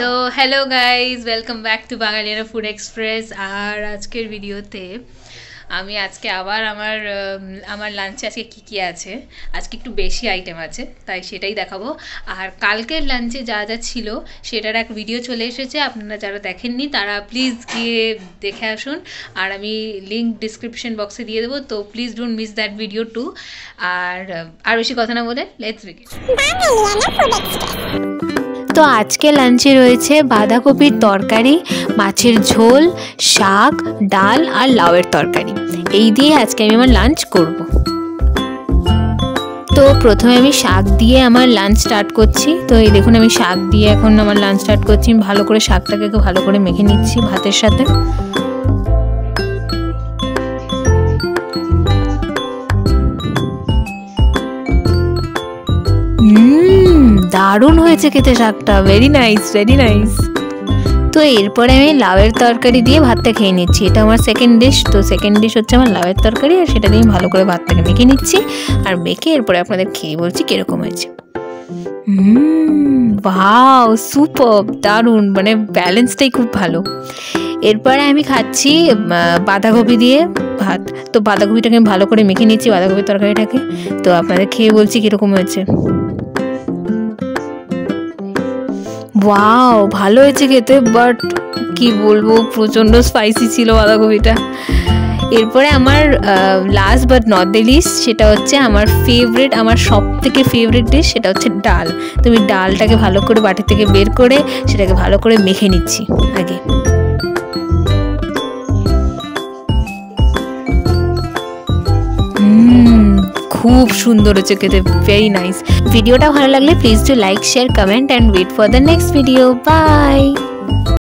So hello guys, welcome back to Bangaliyana food express. আর আজকের ভিডিওতে আমি আজকে আবার আমার লাঞ্চে আজকে কী আছে। আজকে একটু বেশি আইটেম আছে, তাই সেটাই দেখাবো। আর কালকের লাঞ্চে যা যা ছিল সেটার এক ভিডিও চলে এসেছে, আপনারা যারা দেখেননি তারা প্লিজ গিয়ে দেখে আসুন। আর আমি লিঙ্ক ডিসক্রিপশন বক্সে দিয়ে দেবো, তো please don't miss that video too. আর বেশি কথা না বলে লেটস বিগিন। তো আজকে লাঞ্চে রয়েছে বাঁধাকপির তরকারি, মাছের ঝোল, শাক, ডাল আর লাউয়ের তরকারি। এই দিয়ে আজকে আমি আমার লাঞ্চ করব। তো প্রথমে আমি শাক দিয়ে আমার লাঞ্চ স্টার্ট করছি। তো এই দেখুন, আমি শাক দিয়ে এখন আমার লাঞ্চ স্টার্ট করছি। ভালো করে শাকটাকে ভালো করে মেখে নিচ্ছি ভাতের সাথে। দারুণ হয়েছে খেতে শাকটা, ভেরি নাইস ভেরি নাইস। তো এরপরে আমি লাউয়ের তরকারি দিয়ে ভাতটা খেয়ে নিচ্ছি। এটা আমার সেকেন্ড ডিশ। তো সেকেন্ড ডিশ হচ্ছে আমার লাউয়ের তরকারি, আর সেটা দিয়ে ভালো করে ভাতটাকে মেখে নিচ্ছি। আর মেখে এরপরে আপনাদের খেয়ে বলছি কিরকম হয়েছে। ওয়াও, সুপারব, দারুণ, মানে ব্যালেন্সটাই খুব ভালো। এরপরে আমি খাচ্ছি বাঁধাকপি দিয়ে ভাত। তো বাঁধাকপিটাকে আমি ভালো করে মেখে নিচ্ছি, বাঁধাকপির তরকারিটাকে। তো আপনাদের খেয়ে বলছি কিরকম হয়েছে। ওয়াও, ভালো হয়েছে খেতে, বাট কি বলবো, প্রচণ্ড স্পাইসি ছিল বাঁধাকপিটা। এরপরে আমার last but not the least, সেটা হচ্ছে আমার ফেভারিট, আমার সব থেকে ফেভারিট ডিশ, সেটা হচ্ছে ডাল। তো আমি ডালটাকে ভালো করে বাটি থেকে বের করে সেটাকে ভালো করে মেখে নিচ্ছি আগে। খুব সুন্দর হচ্ছে খেতে, ভেরি নাইস। ভিডিওটা ভালো লাগলে please do like, share, comment and wait for the next video. By.